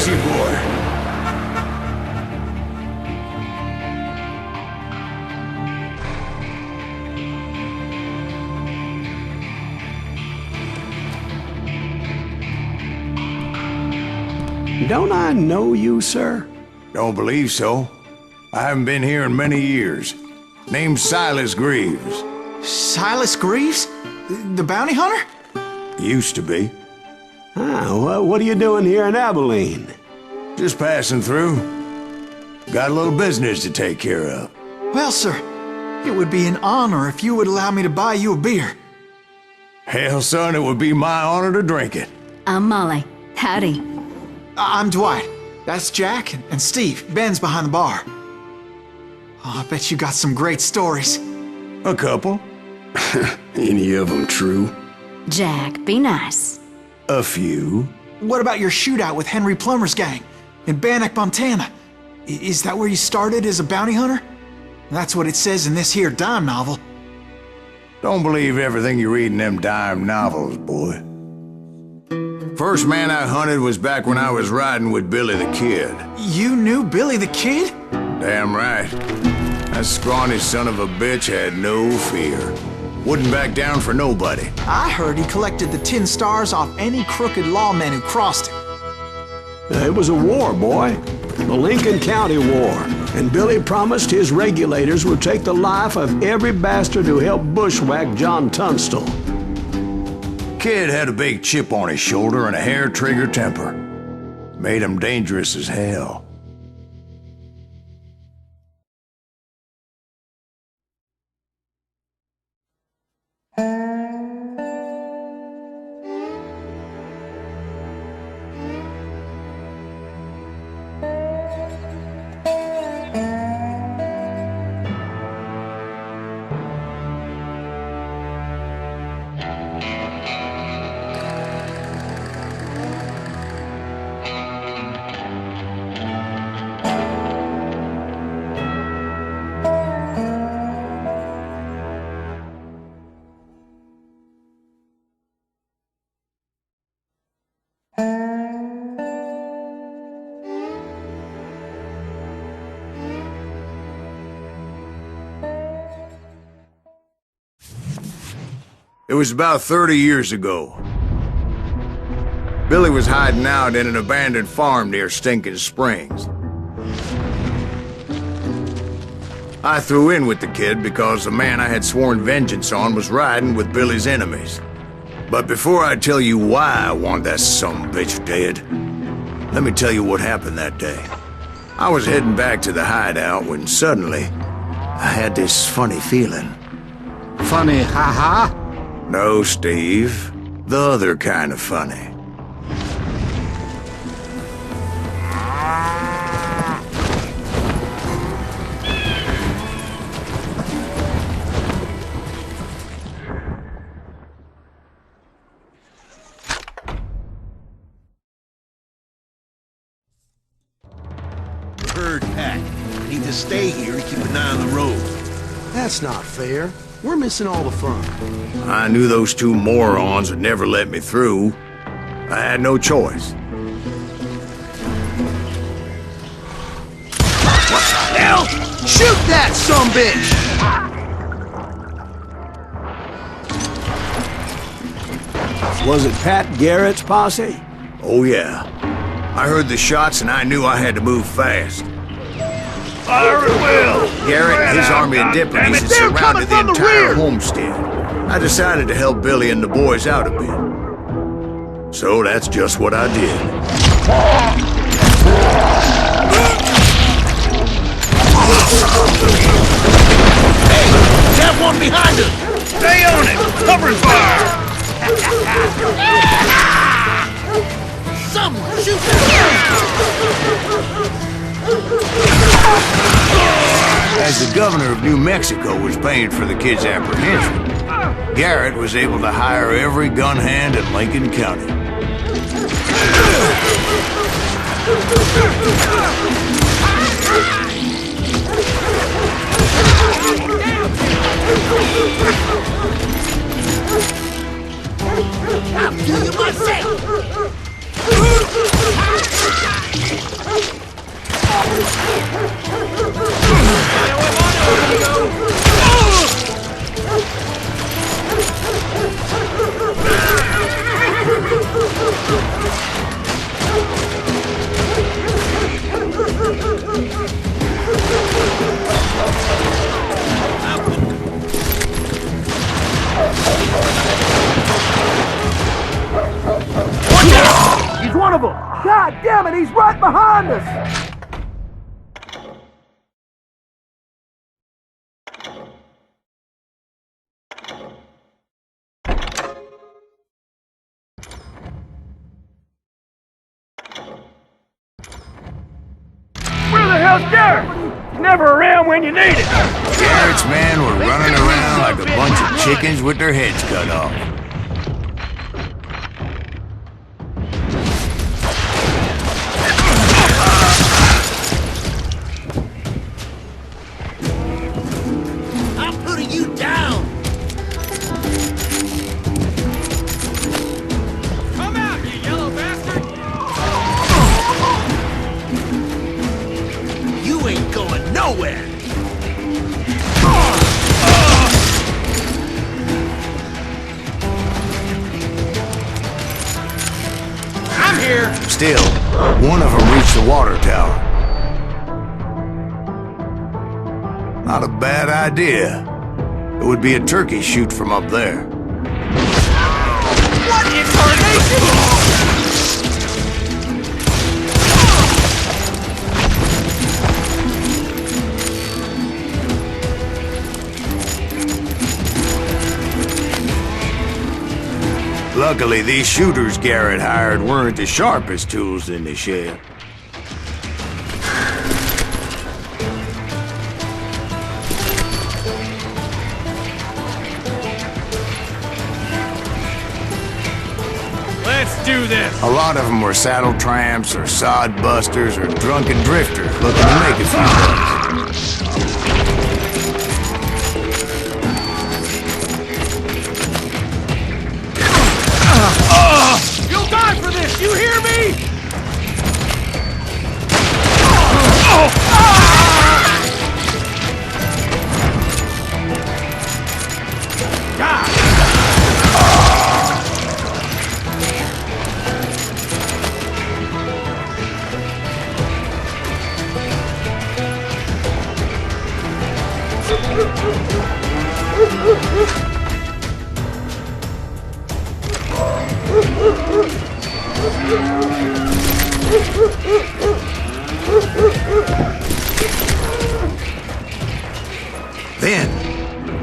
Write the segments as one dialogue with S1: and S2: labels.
S1: Easy, boy.
S2: Don't I know you, sir?
S1: Don't believe so. I haven't been here in many years. Name's Silas Greaves.
S3: Silas Greaves? The bounty hunter?
S1: Used to be.
S2: Well, what are you doing here in Abilene?
S1: Just passing through. Got a little business to take care of.
S3: Well, sir, it would be an honor if you would allow me to buy you a beer.
S1: Hell, son, it would be my honor to drink it.
S4: I'm Molly. Howdy.
S3: I'm Dwight. That's Jack and Steve. Ben's behind the bar. Oh, I bet you got some great stories.
S1: A couple.
S2: Any of them true?
S4: Jack, be nice.
S1: A few.
S3: What about your shootout with Henry Plummer's gang in Bannock, Montana? Is that where you started as a bounty hunter? That's what it says in this here dime novel.
S1: Don't believe everything you read in them dime novels, boy. First man I hunted was back when I was riding with Billy the Kid.
S3: You knew Billy the Kid?
S1: Damn right. That scrawny son of a bitch had no fear. Wouldn't back down for nobody.
S3: I heard he collected the 10 stars off any crooked lawmen who crossed him.
S2: It was a war, boy. The Lincoln County War. And Billy promised his regulators would take the life of every bastard who helped bushwhack John Tunstall.
S1: Kid had a big chip on his shoulder and a hair-trigger temper. Made him dangerous as hell. It was about 30 years ago. Billy was hiding out in an abandoned farm near Stinking Springs. I threw in with the kid because the man I had sworn vengeance on was riding with Billy's enemies. But before I tell you why I want that sumbitch dead, let me tell you what happened that day. I was heading back to the hideout when suddenly I had this funny feeling.
S5: Funny, ha-ha?
S1: No, Steve. The other kind of funny.
S5: Herd pack. Need to stay here and keep an eye on the road.
S6: That's not fair. We're missing all the fun.
S1: I knew those two morons would never let me through. I had no choice.
S6: What the hell? Shoot that sumbitch!
S2: Was it Pat Garrett's posse?
S1: Oh yeah. I heard the shots and I knew I had to move fast.
S5: Fire at will!
S1: Garrett and his army of deputies had surrounded the entire homestead. I decided to help Billy and the boys out a bit. So that's just what I did.
S5: Hey! Got one behind us! Stay on it! Cover fire! Someone shoot
S1: As the governor of New Mexico was paying for the kid's apprehension, Garrett was able to hire every gun hand in Lincoln County.
S5: I'll do you myself!
S6: God damn it, he's right behind us!
S5: Where the hell's Garrett? He's never around when you need it.
S1: Garrett's men were running around like a bunch of chickens with their heads cut off.
S6: I'm putting you down!
S5: Come out, you yellow bastard!
S6: You ain't going nowhere! I'm here!
S1: Still, one of them reached the water tower. Not a bad idea. It would be a turkey shoot from up there.
S6: What incarnation?
S1: Luckily, these shooters Garrett hired weren't the sharpest tools in the shed.
S5: Let's do this!
S1: A lot of them were saddle tramps or sod busters or drunken drifters looking to make a few bucks.
S5: You'll die for this, you hear me?
S1: Then,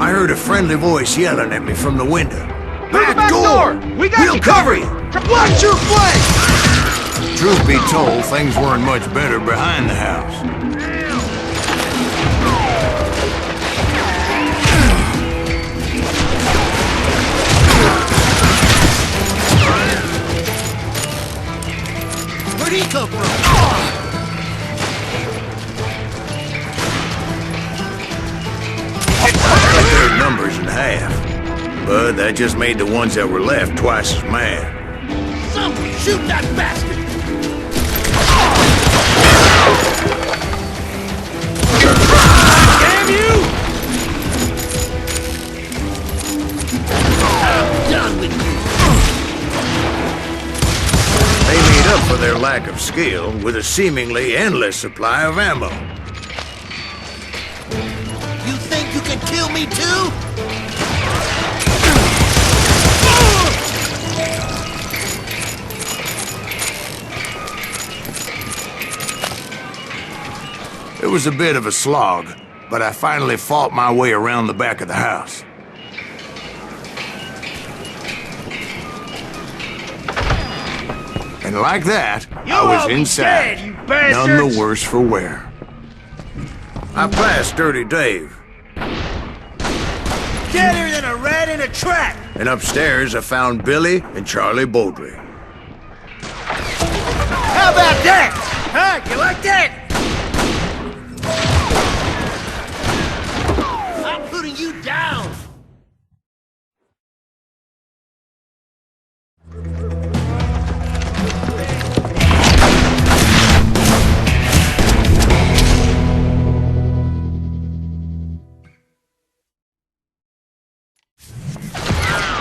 S1: I heard a friendly voice yelling at me from the window.
S5: Back door! We got
S1: We'll
S5: you
S1: cover you!
S6: Watch your flank!
S1: Truth be told, things weren't much better behind the house.
S6: Where'd he come from?
S1: Cut their numbers in half. But that just made the ones that were left twice as mad.
S6: Someone shoot that bastard!
S5: Damn you!
S6: I'm done with you!
S1: They made up for their lack of skill with a seemingly endless supply of ammo.
S6: You think you can kill me too?
S1: It was a bit of a slog, but I finally fought my way around the back of the house. And like that, I was inside,
S5: dead, you
S1: none
S5: bastards!
S1: the worse for wear. I passed Dirty Dave,
S6: Deader than a rat in a trap!
S1: and upstairs I found Billy and Charlie Bowdry.
S6: How about that? Huh? You like that? I'm putting you down!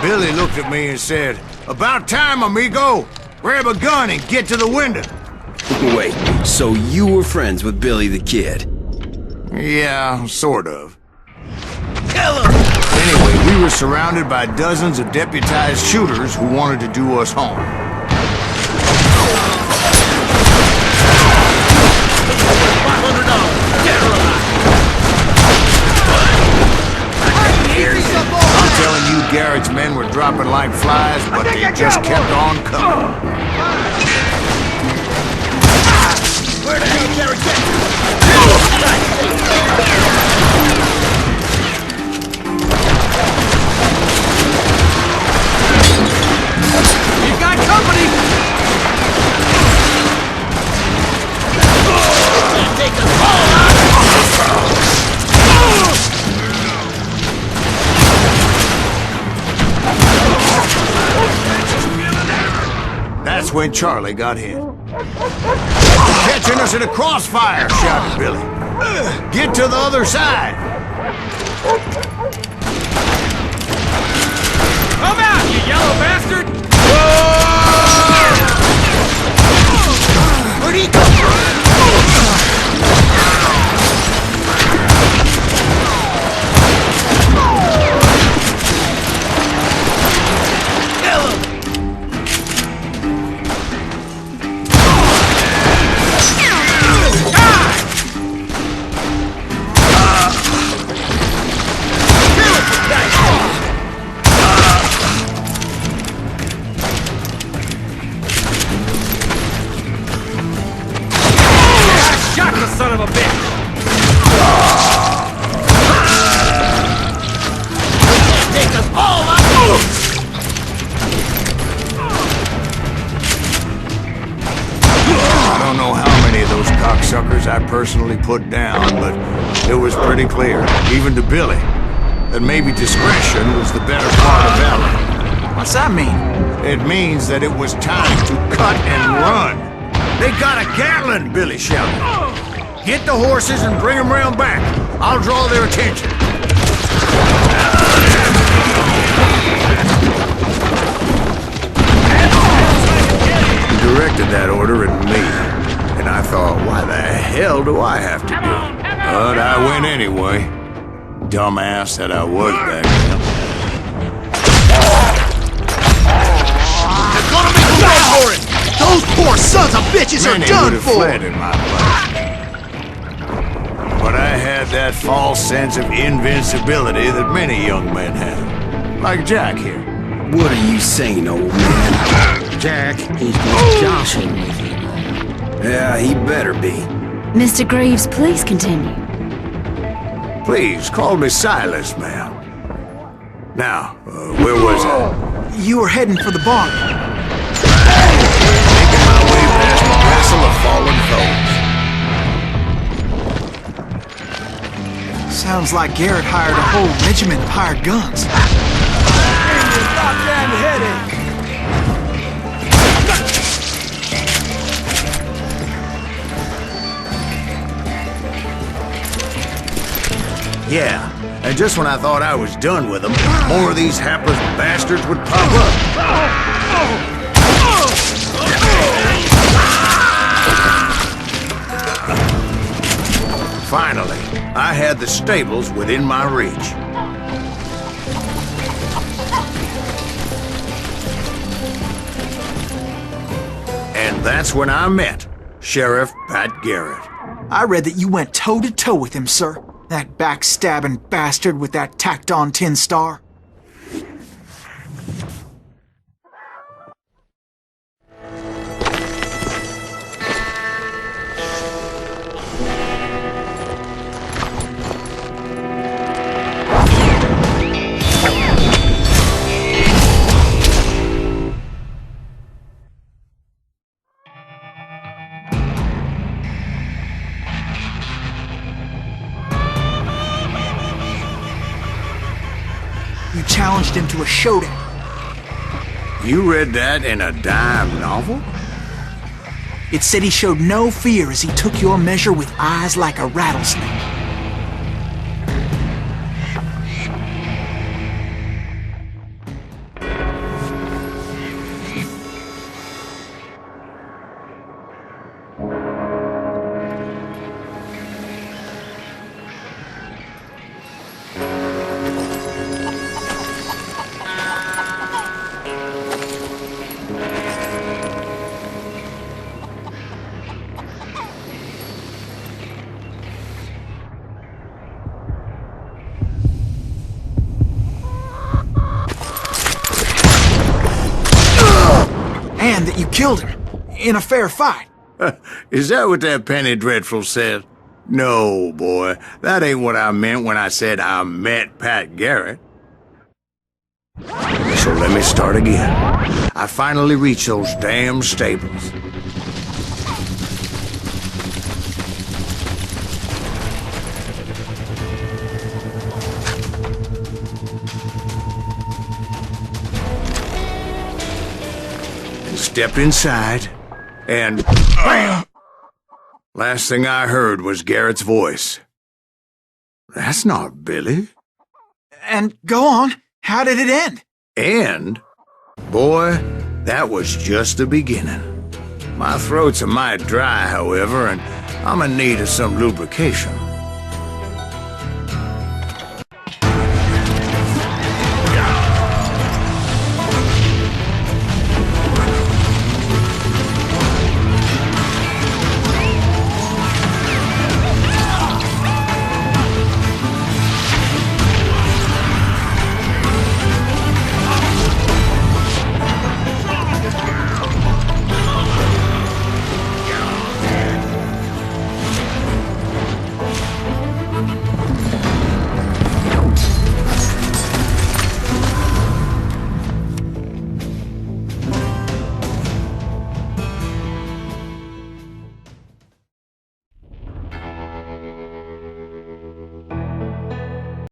S1: Billy looked at me and said, "About time, amigo! Grab a gun and get to the window."
S7: Wait, so you were friends with Billy the Kid?
S1: Yeah, sort of.
S6: Kill him!
S1: Anyway, we were surrounded by dozens of deputized shooters who wanted to do us harm. were dropping like flies, but they just kept on coming.
S5: Where the hell Jerry get?
S6: We've got company!
S5: Can't take us all out!
S1: That's when Charlie got hit. Catching us in a crossfire, shouted Billy. Get to the other side.
S5: Come out, you yellow bastard! Where'd he come from? Son of a bitch! Take us all out!
S1: I don't know how many of those cocksuckers I personally put down, but it was pretty clear, even to Billy, that maybe discretion was the better part of valor.
S3: What's that mean?
S1: It means that it was time to cut and run. They got a Gatling, Billy shouted. Get the horses and bring them round back. I'll draw their attention. He directed that order at me, and I thought, why the hell do I have to do it? But I went anyway. Dumbass that I was back then.
S6: They're gonna make a run for it! Those poor sons of bitches
S1: Many
S6: are done
S1: would have
S6: for!
S1: fled in my place. But I had that false sense of invincibility that many young men have. Like Jack here.
S7: What are you saying, old man?
S8: Jack is just joshing with you.
S7: Yeah, he better be.
S4: Mr. Greaves, please continue.
S1: Please, call me Silas, ma'am. Now, where was I?
S3: You were heading for the barn.
S1: Making my way past the castle of fallen foes.
S3: Sounds like Garrett hired a whole regiment of hired guns.
S6: Goddamn headache!
S1: Yeah, and just when I thought I was done with them, more of these hapless bastards would pop up. Finally, I had the stables within my reach. And that's when I met Sheriff Pat Garrett.
S3: I read that you went toe-to-toe with him, sir. That backstabbing bastard with that tacked-on tin star. You challenged him to a showdown.
S1: You read that in a dime novel?
S3: It said he showed no fear as he took your measure with eyes like a rattlesnake. killed him. In a fair fight.
S1: Is that what that Penny Dreadful said? No, boy. That ain't what I meant when I said I met Pat Garrett. So let me start again. I finally reached those damn stables. And stepped inside, and bam! Last thing I heard was Garrett's voice. That's not Billy.
S3: And go on. How did it end?
S1: And, boy, that was just the beginning. My throat's a mite dry, however, and I'm in need of some lubrication.